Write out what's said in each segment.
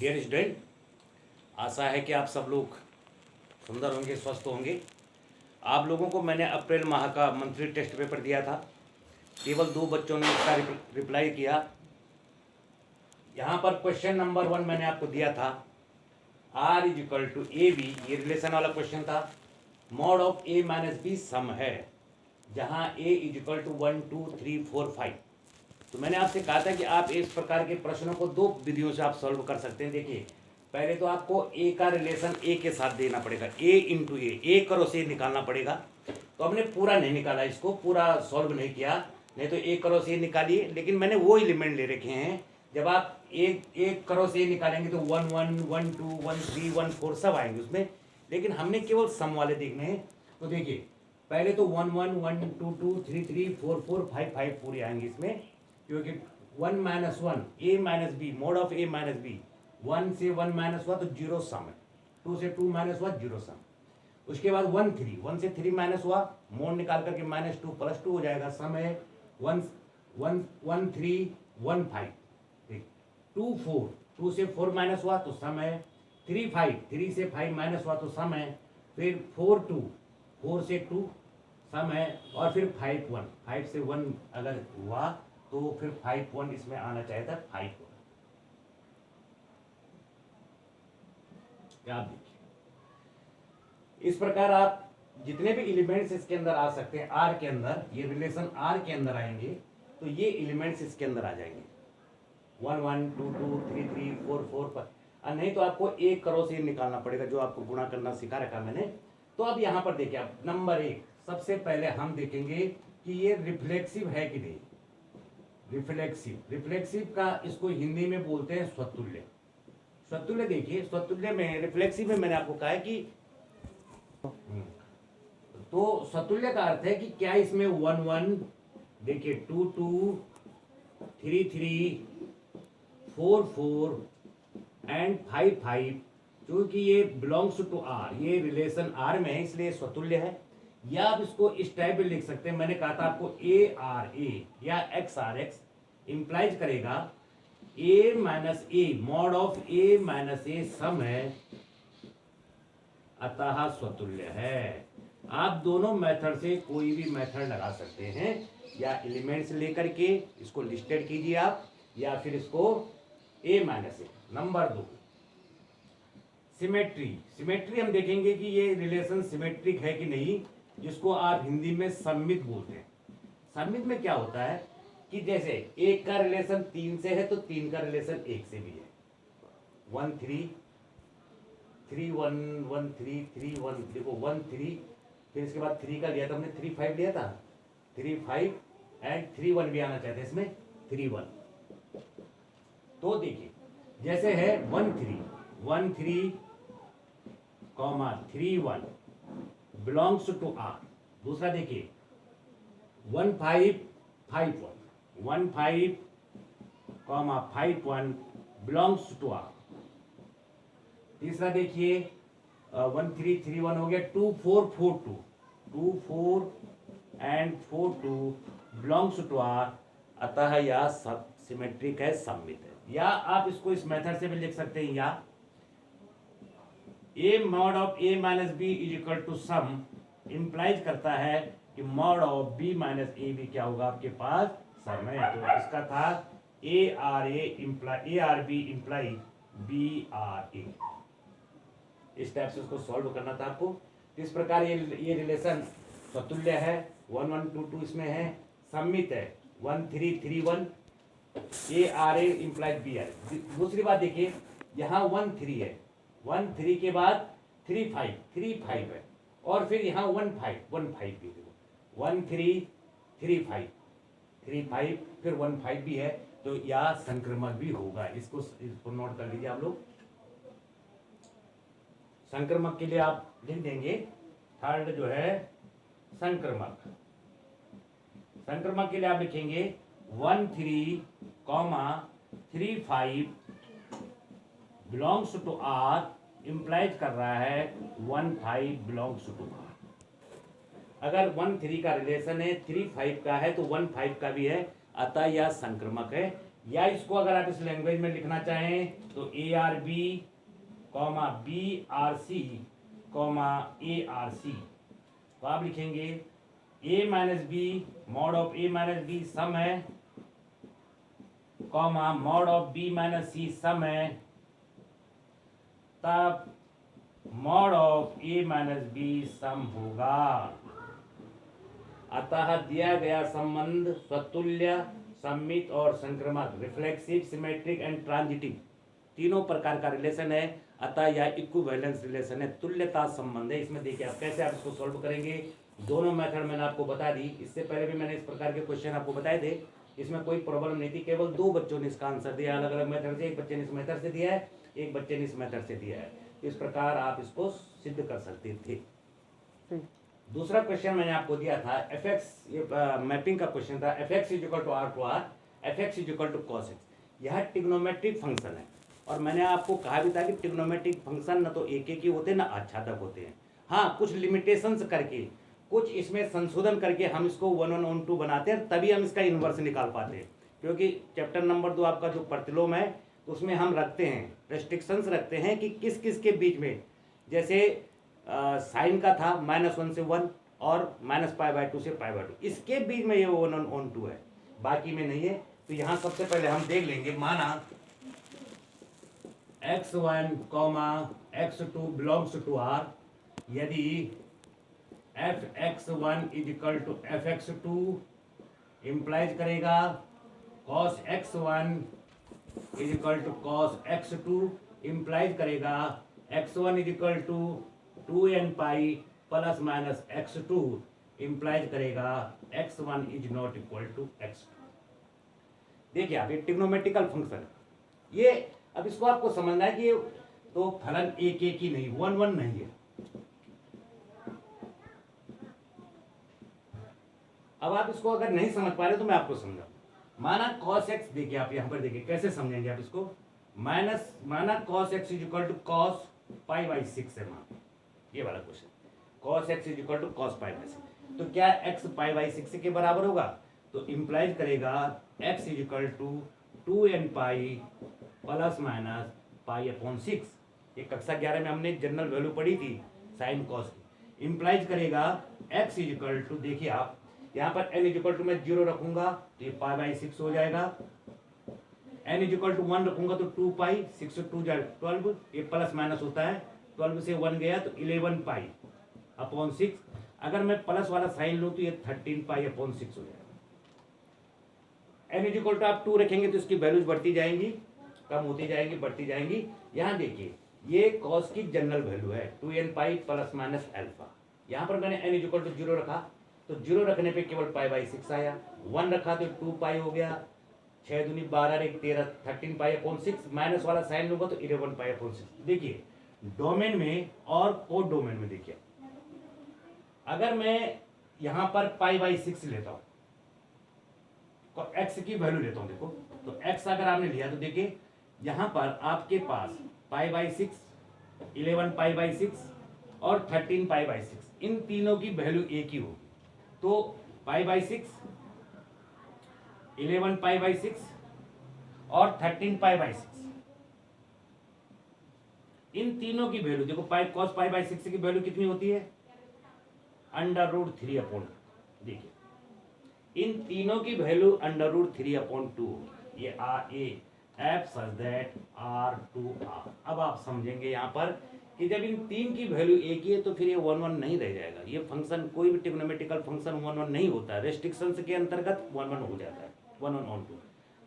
Dear student, आशा है कि आप सब लोग सुंदर होंगे, स्वस्थ होंगे। आप लोगों को मैंने अप्रैल माह का मंथली टेस्ट पेपर दिया था। केवल 2 बच्चों ने इसका रिप्लाई किया। यहाँ पर क्वेश्चन नंबर 1 मैंने आपको दिया था, R is equal to A B, ये रिलेशन वाला क्वेश्चन था। Mod of A minus B सम है, जहाँ ए इज इक्वल टू 1 2 3 4 5। तो मैंने आपसे कहा था कि आप इस प्रकार के प्रश्नों को 2 विधियों से आप सॉल्व कर सकते हैं। देखिए, पहले तो आपको ए का रिलेशन ए के साथ देना पड़ेगा, ए इंटू ए करो से निकालना पड़ेगा। तो हमने पूरा नहीं निकाला, इसको पूरा सॉल्व नहीं किया, नहीं तो ए करो से निकालिए। लेकिन मैंने वो एलिमेंट ले रखे हैं, जब आप एक करो से निकालेंगे तो 1 1 1 2 1 3 1 4 सब आएंगे उसमें। लेकिन हमने केवल सम वाले देखने हैं। तो देखिए, पहले तो 1 1 1 2 2 3 3 4 4 5 5 पूरे आएंगे इसमें, क्योंकि 1 minus 1 A minus B, mod of A minus B, 1 से 1 माइनस हुआ तो 0 सम है, 2 से 2 माइनस हुआ 0 सम। उसके बाद 1 3, 1 से 3 माइनस हुआ, मोड निकाल करके -2 +2 हो जाएगा, सम है 1 1 1 3 1 5। 2 4, 2 से 4 माइनस हुआ तो सम है 3 5, 3 से 5 माइनस हुआ तो सम है, फिर 4 2, 4 से 2 सम है, और फिर 5 1, 5 से 1 अगर हुआ तो फिर 5 1 इसमें आना चाहिए था, 5 1। क्या आप देखिए, इस प्रकार आप जितने भी एलिमेंट्स इसके अंदर आ सकते हैं, आर के अंदर, ये रिलेशन आर के अंदर आएंगे तो ये एलिमेंट्स इसके अंदर आ जाएंगे, 1 1 2 2 3 3 4 4 5। नहीं तो आपको एक करो से निकालना पड़ेगा, जो आपको गुणा करना सिखा रखा मैंने। तो अब यहाँ पर देखिए, आप नंबर 1 सबसे पहले हम देखेंगे कि ये रिफ्लेक्सिव है कि नहीं। रिफ्लेक्सिव का इसको हिंदी में बोलते हैं स्वतुल्य। स्वतुल्य देखिए, स्वतुल्य में, रिफ्लेक्सिव में मैंने आपको कहा है कि तो स्वतुल्य का अर्थ है कि क्या इसमें 1 1, देखिए 2 2 3 3 4 4 एंड 5 5, क्योंकि ये बिलोंग्स टू आर, ये रिलेशन आर में है इसलिए स्वतुल्य है। या आप इसको इस टाइप में लिख सकते हैं, मैंने कहा था आपको ए आर ए या एक्स आर एक्स इंप्लाइज करेगा A minus A, mod of A minus A सम है, अतः स्वतुल्य है। आप दोनों मेथड से कोई भी मेथड लगा सकते हैं, या एलिमेंट्स लेकर के इसको लिस्टेड कीजिए आप, या फिर इसको ए माइनस ए। नंबर 2, सिमेट्री हम देखेंगे कि ये रिलेशन सिमेट्रिक है कि नहीं, जिसको आप हिंदी में सममित बोलते हैं। सममित में क्या होता है कि जैसे एक का रिलेशन 3 से है तो 3 का रिलेशन 1 से भी है, 1 3 3 1 1 3 3 1, देखो 1 3, फिर इसके बाद 3 का लिया था हमने, 3 5 लिया था, 3 5 एंड 3 1 भी आना चाहते हैं इसमें, 3 1। तो देखिए, जैसे है 1 3 1 3 3 1 बिलोंग्स टू आर। दूसरा देखिए 1 5 5 1 1 5 5 1 बिलोंग्स टू आर। तीसरा देखिए 1 3 3 1 हो गया, 2 4 4 2 2 4 एंड 4 2 बिलोंग्स टू आर, अतः यह सब सिमेट्रिक है, सममित है। या आप इसको इस मेथड से भी लिख सकते हैं, या A mod of A minus B is equal to सम इंप्लाइज करता है कि mod of B minus A B क्या होगा आपके पास, सम है। तो इसका था A R B implies B R A. इस टाइप से उसको सॉल्व करना था आपको। इस प्रकार ये रिलेशन स्वतुल्य है, 1 1 2 2 इसमें है, सममित है 1 3 3 1, A R A implies B R. दूसरी बात देखिए, यहाँ 1 3 है, 1 3 के बाद 3 5 है, और फिर यहाँ 1 5 भी है, 1 3 3 5 फिर 1 5 भी है, तो यह संक्रमक भी होगा। इसको नोट कर लीजिए आप लोग। संक्रमक के लिए आप लिख देंगे, थर्ड जो है संक्रमक के लिए आप लिखेंगे 1 3 3 5 बिलोंग्स टू आर, इंप्लाइज कर रहा है 1 5 बिलोंग्स टू आर। अगर 1 3 का रिलेशन है, 3 5 का है तो 1 5 का भी है, अतः यह संक्रमक है। या इसको अगर आप इस लैंग्वेज में लिखना चाहें तो ARB comma BRC comma ARC, तो आप लिखेंगे A minus B mod of A minus B सम है comma mod of B minus C सम है, तब mod of A minus B सम होगा। अतः दिया गया संबंध स्वतुल्य, सममित और संक्रामक, रिफ्लेक्सिव, सिमेट्रिक एंड ट्रांजिटिव तीनों प्रकार का रिलेशन है। अतः यह इक्विवेलेंस रिलेशन है, तुल्यता संबंध है। इसमें देखिए आप कैसे आप इसको सॉल्व करेंगे। दोनों मेथड मैंने आपको बता दी, इससे पहले भी मैंने इस प्रकार के क्वेश्चन आपको बताए थे। इसमें कोई प्रॉब्लम नहीं थी, केवल दो बच्चों ने इसका आंसर दिया अलग अलग मेथड से। एक बच्चे ने इस मेथड से दिया है, एक बच्चे ने इस मेथड से दिया है। इस प्रकार आप इसको सिद्ध कर सकते थे। दूसरा क्वेश्चन मैंने आपको दिया था एफ एक्स, ये मैपिंग का क्वेश्चन था। F X is equal to R to R, F X is equal to cos X. यह ट्रिग्नोमेट्रिक फंक्शन है और मैंने आपको कहा भी था कि ट्रिग्नोमेट्रिक फंक्शन न तो एक ही होते हैं ना आच्छादक होते हैं। हाँ, कुछ लिमिटेशंस करके, कुछ इसमें संशोधन करके हम इसको 1/(1/2) बनाते हैं, तभी हम इसका इन्वर्स निकाल पाते हैं। क्योंकि चैप्टर नंबर 2 आपका जो प्रतिलोम है तो उसमें हम रखते हैं रेस्ट्रिक्शंस, रखते हैं कि किस किस के बीच में, जैसे साइन का था -1 से 1 और -π/2 से π/2, इसके बीच में ये 1/(1/2) है, बाकी में नहीं है। तो यहाँ सबसे पहले हम देख लेंगे, माना x1, x2 belongs to R, यदि fx1 is equal to fx2 implies करेगा cos x1 is equal to cos x2 implies करेगा x1 is equal to 2n plus minus x2 implies करेगा x1 is not equal to x2। देखिए आप, ये trigonometrical function, ये अब इसको आपको समझना है कि तो फलन एक एक ही नहीं, 1/(1) नहीं है। अब आप इसको अगर नहीं समझ पा रहे तो मैं आपको समझाऊं। माना cos x, देखिए आप यहाँ पर देखिए कैसे समझेंगे आप इसको। माना cos x is equal to cos π/6 है, मान ये वाला क्वेश्चन, cos x is equal to cos π/6, तो क्या x π/6 के बराबर होगा? तो इम्प्लाइज करेगा x is equal to 2n plus minus π/6। ये कक्षा 11 में हमने जनरल वैल्यू पढ़ी थी साइन कॉस की। इम्प्लाइज करेगा x इज इक्वल टू, देखिए आप यहाँ पर n इज इक्वल टू मैं 0 रखूंगा तो ये π/6 हो जाएगा, n इज इक्वल टू 1 रखूंगा तो 2π, 6 से 2 जाए 12, ये प्लस माइनस होता है, 12 से 1 गया तो 11π/6। अगर मैं प्लस वाला साइन लूँ तो ये 13π/6 हो जाएगा। n इज इक्वल टू आप 2 रखेंगे तो इसकी वैल्यूज बढ़ती जाएंगी, कम होती जाएंगी, बढ़ती जाएंगी। यहाँ देखिए ये कॉस की जनरल वैल्यू है 2n प्लस माइनस अल्फा। यहाँ पर मैंने n इज इक्वल टू 0 रखा तो 0 रखने पे केवल π/6 आया, 1 रखा तो 2π हो गया, 6 दूनी 12 एक 13, 13π/6, माइनस वाला साइन लूंगा तो 11π/6। देखिए डोमेन में और कोड डोमेन में देखिए, अगर मैं यहाँ पर π/6 लेता हूँ तो x की वैल्यू लेता हूँ, देखो तो x अगर आपने लिया तो देखिए यहाँ पर आपके पास π/6, 11π/6 और 13π/6, इन तीनों की वैल्यू एक ही होगी। तो π/6, 11π/6 और 13π/6, इन तीनों की वैल्यू देखो, cos π/6 की वैल्यू कितनी होती है? √3/2। देखिए इन तीनों की वैल्यू √3/2। ये A F such that R2R। अब आप समझेंगे यहाँ पर कि जब इन तीन की वैल्यू एक ही है तो फिर ये 1/1 नहीं रह जाएगा। ये फंक्शन, कोई भी ट्रिग्नोमेट्रिकल फंक्शन 1/1 नहीं होता है, रेस्ट्रिक्शंस के अंतर्गत 1/1 हो जाता है, 1/1/2।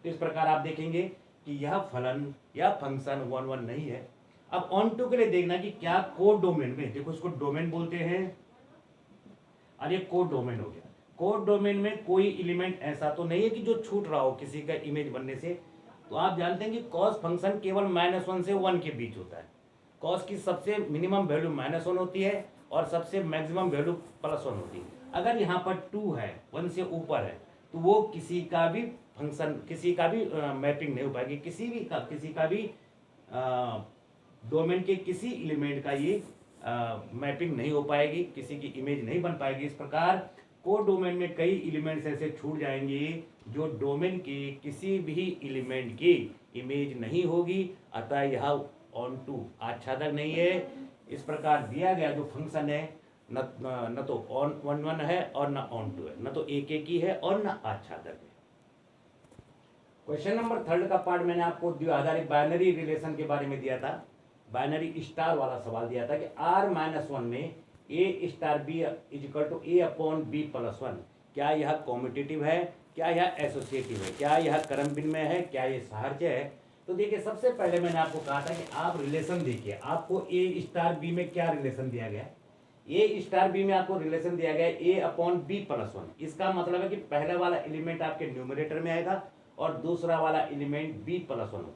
तो इस प्रकार आप देखेंगे कि यह फलन या फंक्शन 1/1 नहीं है। अब ऑन2 के लिए देखना कि क्या कोड डोमेन में, देखो इसको डोमेन बोलते हैं और ये कोड डोमेन हो गया। कोड डोमेन में कोई एलिमेंट ऐसा तो नहीं है कि जो छूट रहा हो किसी का इमेज बनने से। तो आप जानते हैं कि कॉस फंक्शन केवल -1 से 1 के बीच होता है। कॉस की सबसे मिनिमम वैल्यू -1 होती है और सबसे मैक्सिमम वैल्यू +1 होती है। अगर यहाँ पर 2 है, 1 से ऊपर है, तो वो किसी का भी फंक्शन, किसी का भी मैपिंग नहीं हो पाएगी, किसी का भी डोमेन के किसी एलिमेंट का ये मैपिंग नहीं हो पाएगी, किसी की इमेज नहीं बन पाएगी। इस प्रकार कोड डोमेन में कई एलिमेंट्स ऐसे छूट जाएंगे जो डोमेन की किसी भी एलिमेंट की इमेज नहीं होगी, अतः यह ऑन टू आच्छादक नहीं है। इस प्रकार दिया गया जो फंक्शन है न तो ऑन वन वन है और न ऑन टू है, न तो एक ही है और न आच्छादक है। क्वेश्चन नंबर 3 का पार्ट मैंने आपको द्विआधारी बाइनरी रिलेशन के बारे में दिया था। बाइनरी स्टार वाला सवाल दिया था कि r-1 में a star b is equal to a upon b plus 1, क्या यह कॉम्पिटिटिव है, क्या यह एसोसिएटिव है, क्या यह क्रम विनिमय है, क्या यह सहार्य है। तो देखिए, सबसे पहले मैंने आपको कहा था कि आप रिलेशन देखिए, आपको a स्टार b में क्या रिलेशन दिया गया है। ए स्टार बी में आपको रिलेशन दिया गया है ए अपॉन बी प्लस 1। इसका मतलब है कि पहला वाला एलिमेंट आपके न्यूमरेटर में आएगा और दूसरा वाला एलिमेंट बी प्लस 1 होगा।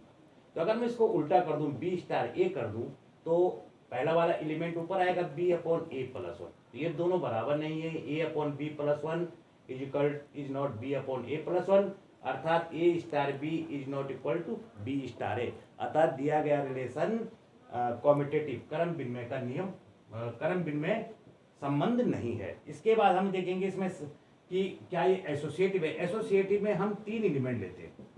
तो अगर मैं इसको उल्टा कर दूं, बी स्टार ए कर दूं, तो पहला वाला एलिमेंट ऊपर आएगा बी अपॉन ए प्लस 1। तो ये दोनों बराबर नहीं है। A upon B plus 1 is not B upon A plus 1, अर्थात A star B is not equal to B star A. अर्थात दिया गया रिलेशन कॉम्यूटेटिव क्रम विनिमय का नियम क्रम विनिमय संबंध नहीं है। इसके बाद हम देखेंगे इसमें कि क्या ये एसोसिएटिव है। एसोसिएटिव में हम 3 एलिमेंट लेते हैं।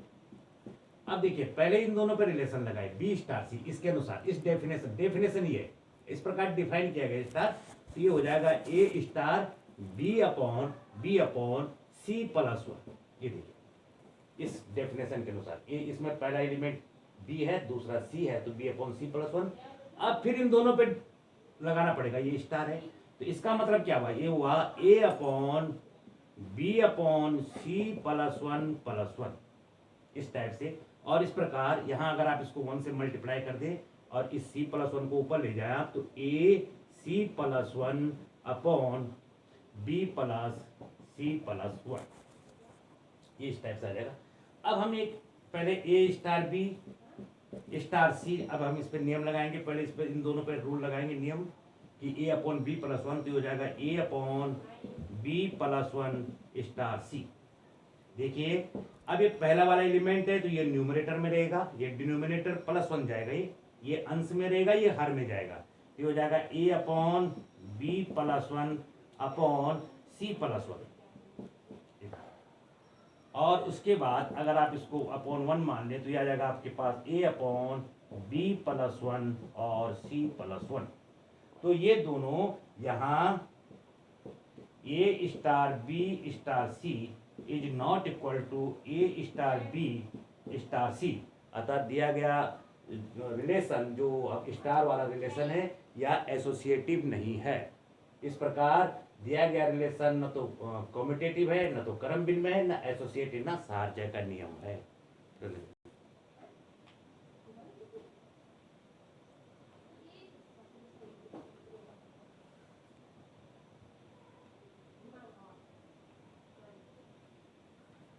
अब देखिए, पहले इन दोनों पर रिलेशन लगाए बी स्टार सी, इसके अनुसार इस डेफिनेशन ये इस प्रकार डिफाइन किया गया स्टार, तो ये हो जाएगा A star B upon C plus 1। ये देखिए, इस डेफिनेशन के अनुसार ए, इसमें पहला एलिमेंट बी है, दूसरा सी है, तो बी अपॉन सी प्लस 1। अब फिर इन दोनों पे लगाना पड़ेगा, ये स्टार है, तो इसका मतलब क्या हुआ, ये हुआ A upon B upon C plus 1 इस टाइप से। और इस प्रकार यहां अगर आप इसको 1 से मल्टीप्लाई कर दें और इस सी प्लस 1 को ऊपर ले जाए आप, तो A C plus 1 upon B plus C plus 1, ये इस टाइप से आ जाएगा। अब हम एक पहले ए स्टार बी स्टार सी, अब हम इस पर नियम लगाएंगे। पहले इस पर इन दोनों पर रूल लगाएंगे नियम कि ए अपॉन बी प्लस 1, तो हो जाएगा A upon B plus 1 star c. देखिए, अब ये पहला वाला एलिमेंट है तो ये न्यूमरेटर में रहेगा, ये डिनोमिनेटर प्लस 1 जाएगा, ये अंश में रहेगा, ये हर में जाएगा। ये हो जाएगा A upon B plus 1 upon C plus 1। और उसके बाद अगर आप इसको अपॉन 1 मान लें तो ये आ जाएगा आपके पास ए अपॉन बी प्लस 1 और सी प्लस 1। तो ये दोनों यहाँ A star B star C is not equal to A star B star C, अतः दिया गया रिलेशन जो स्टार वाला रिलेशन है या एसोसिएटिव नहीं है। इस प्रकार दिया गया रिलेशन न तो कम्यूटेटिव है, न तो क्रम विनिमय है, न एसोसिएटिव, न सहार्य का नियम है।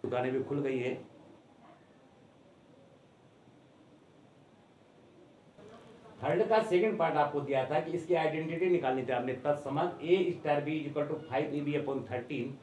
दुकानें भी खुल गई है। थर्ड का सेकंड पार्ट आपको दिया था कि इसकी आइडेंटिटी निकालनी थी आपने, तत्समक A star B equal to 5ab upon 13।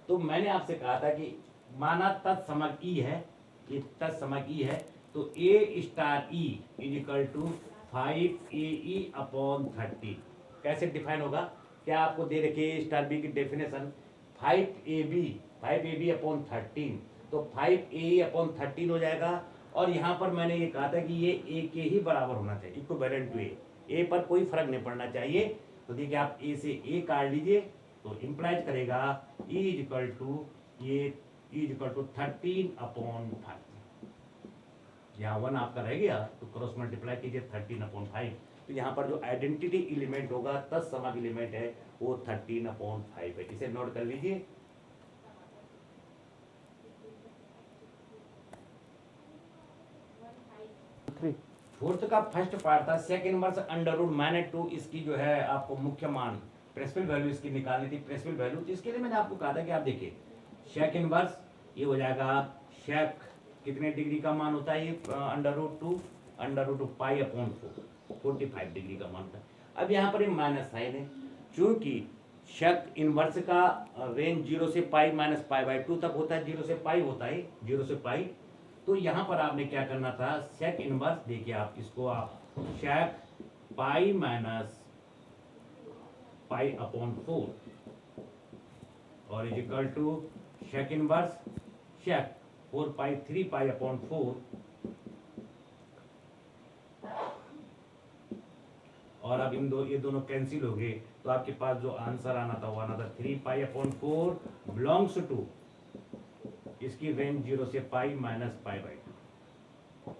तो मैंने आपसे कहा था कि माना तत्समक ई है, ये तत्समक ई है, तो A star E is equal to 5ae upon 13 कैसे डिफाइन होगा। क्या आपको दे रखे ए स्टार बी की डेफिनेशन 5ab अपॉन 13, तो 5ae अपॉन 13 हो जाएगा। और यहाँ पर मैंने ये कहा था कि ये ए के ही बराबर होना चाहिए, इक्विवेलेंट टू ए पर कोई फर्क नहीं पड़ना चाहिए। तो देखिए, आप ए से ए काट लीजिए तो इंप्लाइज करेगा ई इज इक्वल टू ये E is equal to 13 upon 5। यहाँ 1 आपका रह गया तो क्रॉस मल्टीप्लाई कीजिए 13 अपॉन 5। तो यहाँ पर जो आइडेंटिटी एलिमेंट होगा, तत्समक एलिमेंट है, वो 13 अपॉन 5 है। इसे नोट कर लीजिए। फोर्थ का फर्स्ट पार्ट था सेक इनवर्स अंडर रूट -2। इसकी जो है आपको मुख्य मान प्रिंसिपल वैल्यू इसकी निकालनी थी, प्रिंसिपल वैल्यू। तो इसके लिए मैंने आपको कहा था कि आप देखिए सेक इनवर्स ये हो जाएगा सेक कितने डिग्री का मान होता है, ये √2 पाई अपॉन 45 डिग्री का मान होता है। अब यहाँ पर ये माइनस साइन है, चूंकि सेक इनवर्स का रेंज 0 से पाई माइनस पाई/2 तक होता है, 0 से पाई होता है, 0 से पाई। तो यहाँ पर आपने क्या करना था, सेक इनवर्स देखिए, आप इसको आप सेक पाई माइनस पाई अपॉन 4 और is equal to sec inverse चेक 4 पाई 3 पाई अपॉन 4, और अब ये दोनों कैंसिल हो गए, तो आपके पास जो आंसर आना था वो आना था 3 पाई अपॉन 4 बिलोंग्स टू, इसकी रेंज 0 से पाई माइनस पाई बाई 2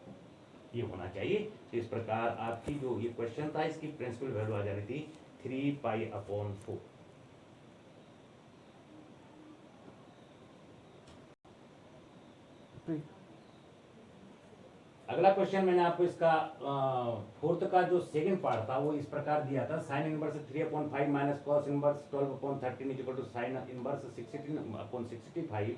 ये होना चाहिए। तो इस प्रकार आपकी जो ये क्वेश्चन था इसकी प्रिंसिपल वैल्यू आ जा रही थी 3 पाई अपॉन 4। अगला क्वेश्चन मैंने आपको इसका फोर्थ का जो सेकंड पार्ट था वो इस प्रकार दिया था, sine inverse 3/5 minus cos inverse 12/13 is equal to sine inverse 16/65।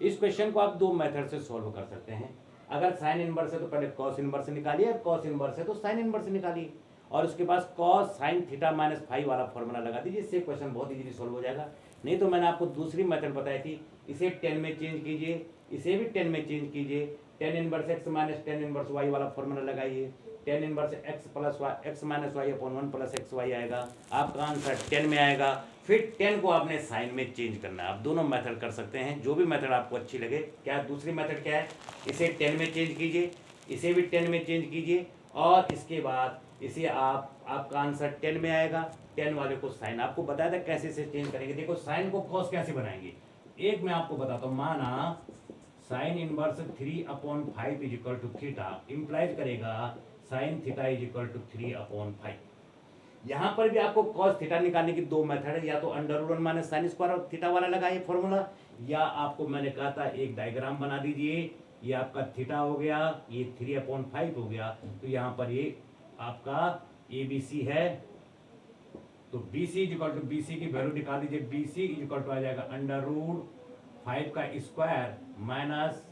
इस क्वेश्चन को आप दो मेथड से सॉल्व कर सकते हैं। अगर साइन इनवर्स है तो पहले कॉस इनवर्स निकालिए, और कॉस इनवर्स है तो साइन इनवर्स निकालिए, और उसके बाद cos sine theta minus five वाला फॉर्मूला लगा दीजिए, इससे क्वेश्चन बहुत इजीली सॉल्व हो जाएगा। नहीं तो मैंने आपको दूसरी मेथड बताई थी, इसे 10 में चेंज कीजिए, इसे भी 10 में चेंज कीजिए, tan inverse X minus tan inverse Y वाला फॉर्मूला लगाइए, tan inverse X plus Y X minus Y upon 1 plus X Y आएगा, आपका आंसर 10 में आएगा। फिर 10 को आपने साइन में चेंज करना है। आप दोनों मेथड कर सकते हैं, जो भी मेथड आपको अच्छी लगे। क्या दूसरी मेथड क्या है, इसे 10 में चेंज कीजिए, इसे भी 10 में चेंज कीजिए, और इसके बाद इसे आपका आंसर 10 में आएगा। 10 वाले को साइन, आपको बताया था कैसे से चेंज करेंगे। देखो साइन को कॉस कैसे बनाएंगे, एक मैं आपको बताता हूँ। माना sine inverse 3/5 is equal to theta implies करेगा sine theta is equal to 3/5। यहां पर भी आपको कॉस थीटा निकालने की दो मेथड है, या तो under root 1 minus sine square theta वाला लगाइए फॉर्मूला, या आपको मैंने कहा था एक डायग्राम बना दीजिए। ये आपका थीटा हो गया, ये 3/5 हो गया, तो यहाँ पर ये आपका ABC है, तो BC is equal to BC की वैल्यू निकाल दीजिए। BC इज इक्वल टू आ जाएगा अंडर रूट 5 का स्क्वायर माइनस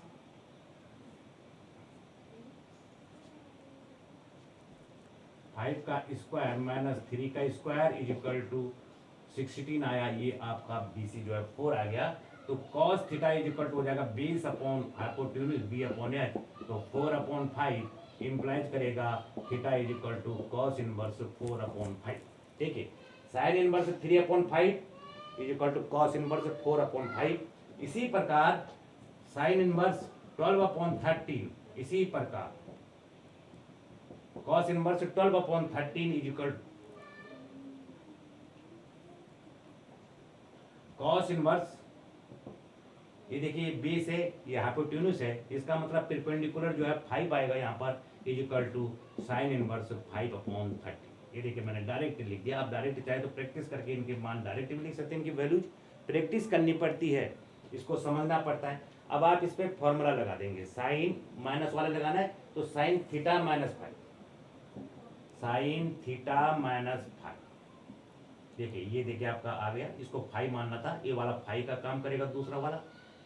5 का स्क्वायर माइनस 3 का स्क्वायर इज इक्वल टू 16 आया। ये आपका BC जो है 4 आ गया। तो cos theta is equal to हो जाएगा 20 upon hypotenuse B upon H, तो 4/5 इंप्लाइज करेगा theta is equal to cos inverse 4/5। ठीक है, sine inverse 3/5 is equal to cos inverse 4/5। इसी प्रकार साइन इनवर्स 12/13, इसी प्रकार cos inverse 12/13 is equal cos inverse, ये देखिए बेस है, ये हाइपोटेन्यूज है, इसका मतलब परपेंडिकुलर जो है 5 आएगा यहाँ पर, is equal to sine inverse 5/13। ये देखिए मैंने डायरेक्ट लिख दिया। आप डायरेक्ट चाहे तो प्रैक्टिस करके इनके मान डायरेक्ट भी लिख सकते हैं, इनकी वैल्यूज प्रैक्टिस करनी पड़ती है, इसको समझना पड़ता है। अब आप इस पर फॉर्मूला लगा देंगे, साइन माइनस वाला लगाना है तो sign theta minus 5, sign theta minus 5। देखिए ये देखिए आपका आ गया, इसको 5 मानना था, ये वाला 5 का काम करेगा, दूसरा वाला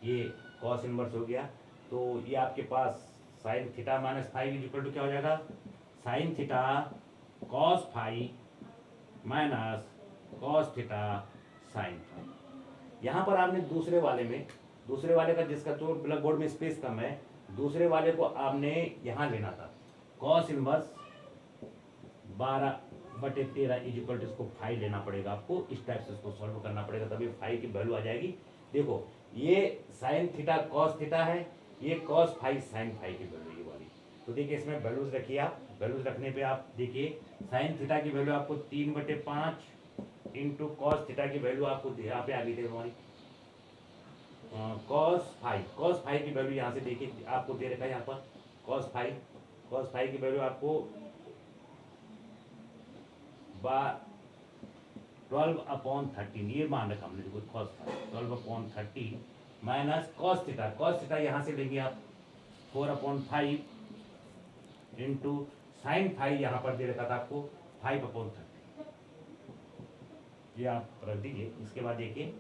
ये कॉस इनवर्स हो गया। तो ये आपके पास sine theta minus 5 is equal to क्या हो जाएगा, sine theta cos 5 minus cos theta sine 5। यहाँ पर आपने दूसरे वाले का जिसका तो ब्लैक बोर्ड में स्पेस कम है, दूसरे वाले को आपने यहाँ लेना था, cos inverse 12/13 is equal to इसको 5 लेना पड़ेगा आपको। इस टाइप से इसको सॉल्व करना पड़ेगा, तभी 5 की वैल्यू आ जाएगी। देखो ये साइन थीटा कॉस थीटा है, ये कॉस 5 साइन 5 की वैल्यू ये वाली। तो देखिए इसमें वैल्यूज रखिए आप, वैल्यूज रखने पे आप देखिए साइन थीटा की वैल्यू आपको 3/5 इंटू कॉस थीटा की वैल्यू आपको यहाँ पे आ गई थी हमारी कॉस 5 की वैल्यू यहाँ से देखिए आपको दे रखा है यहाँ पर कॉस 5 की वैल्यू आपको 12/13 ये मान रखा हमने, देखो कॉस 12/13 माइनस कॉस थीटा यहाँ से लेंगे आप 4/5 इंटू साइन 5 यहाँ पर दे रखा था आपको 5/13, ये आप रख दीजिए। इसके बाद देखिए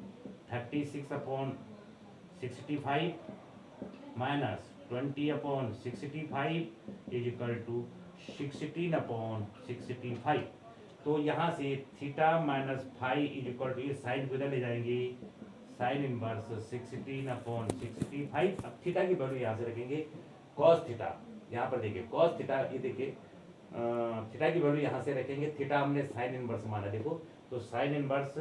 36/65 माइनस 20/65 इज इक्वल टू 16/65। तो यहाँ से theta minus 5 is equal to, ये साइन किधर ले जाएंगे, साइन इनवर्स 16/65। अब थीटा की वैल्यू यहाँ से रखेंगे कॉस थीटा, यहाँ पर देखिए कॉस थीटा, ये देखिए थीटा की वैल्यू यहाँ से रखेंगे। थीटा हमने साइन इनवर्स माना, देखो तो साइन इनवर्स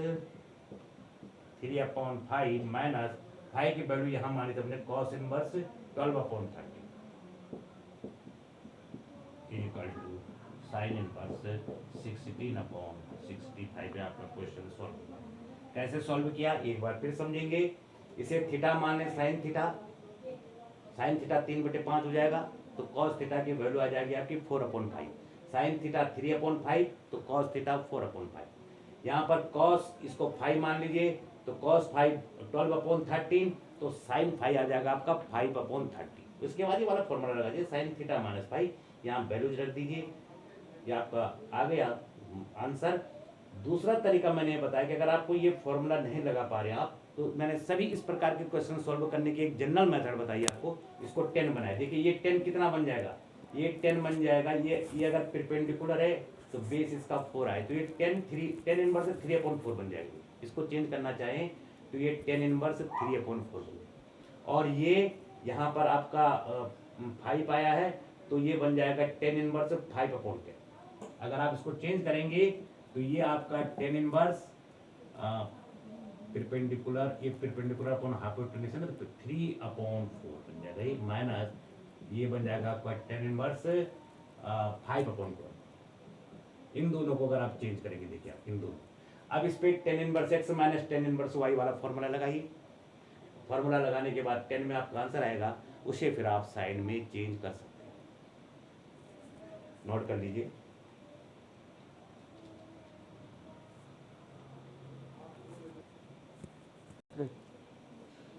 3/5 माइनस फाइव की वैल्यू यहाँ मानी तो हमने cos inverse 12/30 equal to sine inverse 16/65 में आपका क्वेश्चन सॉल्व हुआ। कैसे सॉल्व किया एक बार फिर समझेंगे। इसे थीटा मान लें, साइन थीटा 3/5 हो जाएगा, तो कॉस थीटा की वैल्यू आ जाएगी आपकी 4/5। साइन थीटा 3/5 तो कॉस थीटा 4/5। यहाँ पर कॉस इसको 5 मान लीजिए, तो कॉस 5 12/13, तो साइन 5 आ जाएगा आपका 5/30। उसके बाद ये वाला फॉर्मूला लगा दीजिए, साइन थीटा माइनस 5, यहाँ वैल्यूज रख दीजिए, ये आपका आ गया आंसर। दूसरा तरीका मैंने बताया कि अगर आपको ये फॉर्मूला नहीं लगा पा रहे हैं आप, तो मैंने सभी इस प्रकार के क्वेश्चन सॉल्व करने की एक जनरल मेथड बताई आपको, इसको 10 बनाए। देखिए ये 10 कितना बन जाएगा, ये 10 बन जाएगा, ये अगर परपेंडिकुलर है तो बेस इसका 4 आए, तो ये 10 इनवर्स 3/4 बन जाएगी। इसको चेंज करना चाहें तो ये 10 इनवर्स 3/4 बन जाएगा। और ये यहाँ पर आपका 5 आया है, तो ये बन जाएगा 10 इनवर्स 5/10। अगर आप इसको चेंज करेंगे तो ये आपका 10 इनवर्स परपेंडिकुलर, ये परपेंडिकुलर अपॉन हाफ हाइपोटेन्यूज है ना, तो 3/4 बन जाएगा, ये माइनस ये बन जाएगा आपका 10 इनवर्स 5/4। इन दोनों को अगर आप चेंज करेंगे, देखिए आप इन दोनों, अब इस पे 10 inverse x minus 10 inverse y वाला फॉर्मूला लगाइए। फॉर्मूला लगाने के बाद 10 में आपका आंसर आएगा, उसे फिर आप साइड में चेंज कर सकते हैं। नोट कर लीजिए।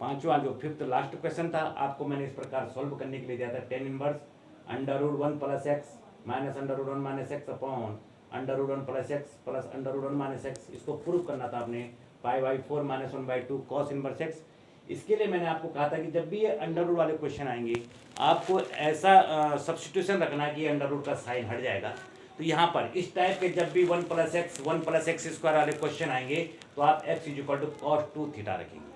पांचवा जो फिफ्थ लास्ट क्वेश्चन था, आपको मैंने इस प्रकार सॉल्व करने के लिए दिया था, 10 inverse √1 plus x minus √1 minus x upon √1 plus x plus √1 minus x। इसको प्रूव करना था आपने, π/4 माइनस 1/2 कॉस इनवर्स x। इसके लिए मैंने आपको कहा था कि जब भी ये अंडर वाले क्वेश्चन आएंगे, आपको ऐसा सब्स्टिट्यूशन रखना कि अंडर का साइन हट जाएगा। तो यहाँ पर इस टाइप के जब भी 1 प्लस x स्क्वायर वाले क्वेश्चन आएंगे, तो आप x = cos 2 थीटा रखेंगे।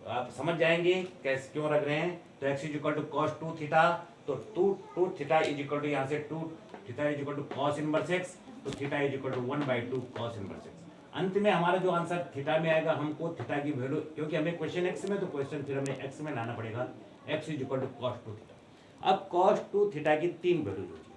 आप समझ जाएंगे कैसे क्यों रख रहे हैं। तो x = cos 2 थीटा, तो 2 थीटा = यहाँ से 2 थीटा = cos इनवर्स x, तो थीटा = 1/2 cos इनवर्स x। अंत में हमारा जो आंसर थीटा में आएगा, हमको थीटा की वैल्यू, क्योंकि हमें क्वेश्चन x में, तो क्वेश्चन फिर हमें x में लाना पड़ेगा, x = cos 2 थीटा। अब cos 2 थीटा की 3 वैल्यूज होती है।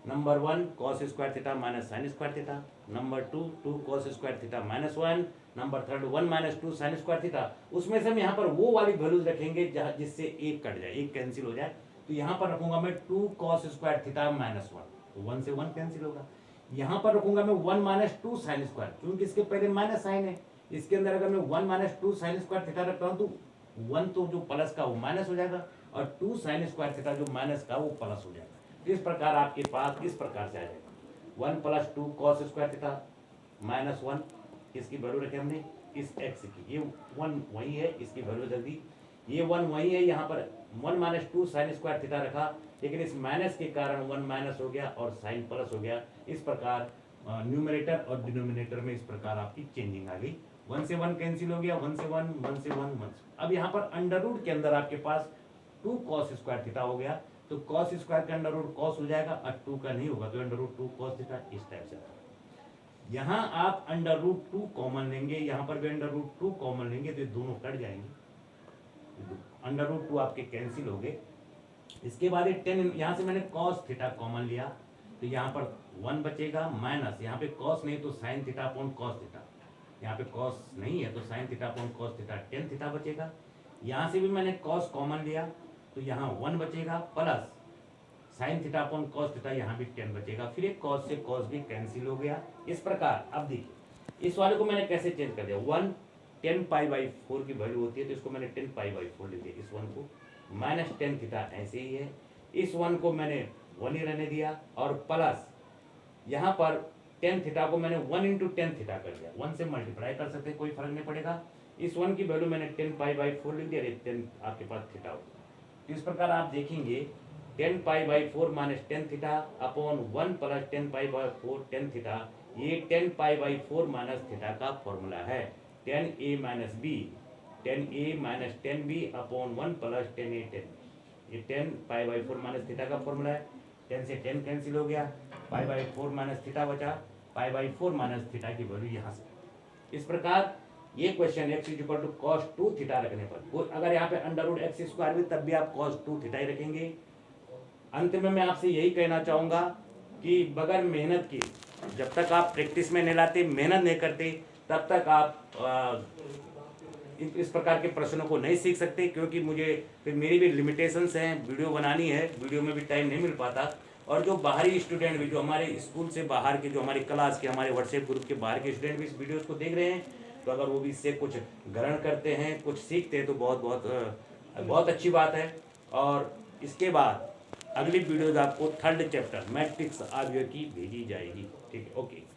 Number 1 cos square theta minus sine square theta, number 2 cos square theta minus 1, number 3 1 - 2 sign square theta. उसमें से हम यहाँ पर वो वाली वैल्यूज रखेंगे जहाँ जिससे एक कट जाए, एक कैंसिल हो जाए। तो यहाँ पर रखूंगा मैं 2 cos स्क्वायर थीटा माइनस 1, तो 1 से 1 कैंसिल होगा। यहाँ पर रखूंगा मैं 1 - 2 साइन स्क्वायर, क्योंकि इसके पहले माइनस साइन है। इसके अंदर अगर मैं 1 - 2 साइन स्क्वायर थीटा रखता हूँ, तो 1 तो जो प्लस का वो माइनस हो जाएगा, और 2 साइन स्क्वायर थीटा जो माइनस का वो प्लस हो जाएगा। इस प्रकार आपके पास इस प्रकार से आ जाएगा, 1 + 2 cos स्क्वायर थीटा माइनस 1, इसकी वैल्यू रखे हमने इस x की, ये 1 वही है, इसकी वैल्यू रख दी। ये 1 वही है, यहाँ पर 1 - 2 साइन स्क्वायर थीटा रखा, लेकिन इस माइनस के कारण 1 माइनस हो गया और साइन प्लस हो गया। इस प्रकार न्यूमरेटर और डिनोमिनेटर में इस प्रकार आपकी चेंजिंग आ गई। 1 से 1 कैंसिल हो गया, 1 से 1, 1 से 1, 1 से। अब यहाँ पर अंडर रूट के अंदर आपके पास 2 cos स्क्वायर थीटा हो गया, तो cos स्क्वायर का अंडर रूट cos हो जाएगा, और 2 का नहीं होगा, तो अंडर रूट 2 cos थीटा इस टाइप से। यहाँ आप अंडर रूट 2 कॉमन लेंगे, यहाँ पर भी अंडर रूट 2 कॉमन लेंगे, तो ये दोनों कट जाएंगे, अंडर रूट 2 आपके कैंसिल हो गए। इसके बाद 10, यहाँ से मैंने cos थीटा कॉमन लिया, तो यहाँ पर 1 बचेगा, माइनस यहाँ पे cos नहीं तो sin theta upon cos theta, यहाँ पे cos नहीं है तो sin theta upon cos theta 10 theta बचेगा। यहाँ से भी मैंने cos कॉमन लिया, तो यहाँ 1 बचेगा, plus sin theta upon cos theta, यहाँ भी 10 बचेगा। फिर एक cos से cos भी कैंसिल हो गया। इस प्रकार अब देखिए इस वाले को मैंने कैसे चेंज कर दिया, 1 10π/4 की वैल्यू होती है, तो इसको मैंने 10π/4 ले दिया, इस 1 को, माइनस 10 थीटा ऐसे ही है, इस 1 को मैंने 1 ही रहने दिया, और प्लस यहाँ पर 10 थीटा को मैंने 1 × 10 थीटा कर दिया, 1 से मल्टीप्लाई कर सकते हैं, कोई फर्क नहीं पड़ेगा। इस 1 की वैल्यू मैंने 10π/4 लिख दिया, 10 आपके पास थीटा होगा। इस प्रकार आप देखेंगे 10π/4 माइनस 10 थीटा अपॉन 1 + 10π/4 10 थीटा, ये 10π/4 माइनस थीटा का फॉर्मूला है। 10a - b 10a - 10b upon 1 + 10a 10, ये 10π/4 माइनस थीटा का फॉर्मूला है। 10 से 10 कैंसिल हो गया, π/4 माइनस थीटा बचा, π/4 माइनस थीटा की वैल्यू यहाँ से। इस प्रकार ये question x is equal to cos 2 theta रखने पर, अगर यहाँ पे अंडर रूट एक्स स्क्वायर भी तब भी आप कॉस 2 थीटा ही रखेंगे। अंत में मैं आपसे यही कहना चाहूँगा कि बगैर मेहनत के, जब तक आप प्रैक्टिस में नहीं लाते, मेहनत नहीं करते, तब तक आप इस प्रकार के प्रश्नों को नहीं सीख सकते, क्योंकि मुझे फिर मेरी भी लिमिटेशंस हैं, वीडियो बनानी है, वीडियो में भी टाइम नहीं मिल पाता। और जो बाहरी स्टूडेंट भी, जो हमारे स्कूल से बाहर के, जो हमारी क्लास के, हमारे व्हाट्सएप ग्रुप के बाहर के स्टूडेंट भी इस वीडियोज़ को देख रहे हैं, तो अगर वो भी इससे कुछ ग्रहण करते हैं, कुछ सीखते हैं, तो बहुत बहुत बहुत अच्छी बात है। और इसके बाद अगली वीडियोज़ आपको थर्ड चैप्टर मैट्रिक्स आव्यय की भेजी जाएगी। ठीक है, ओके।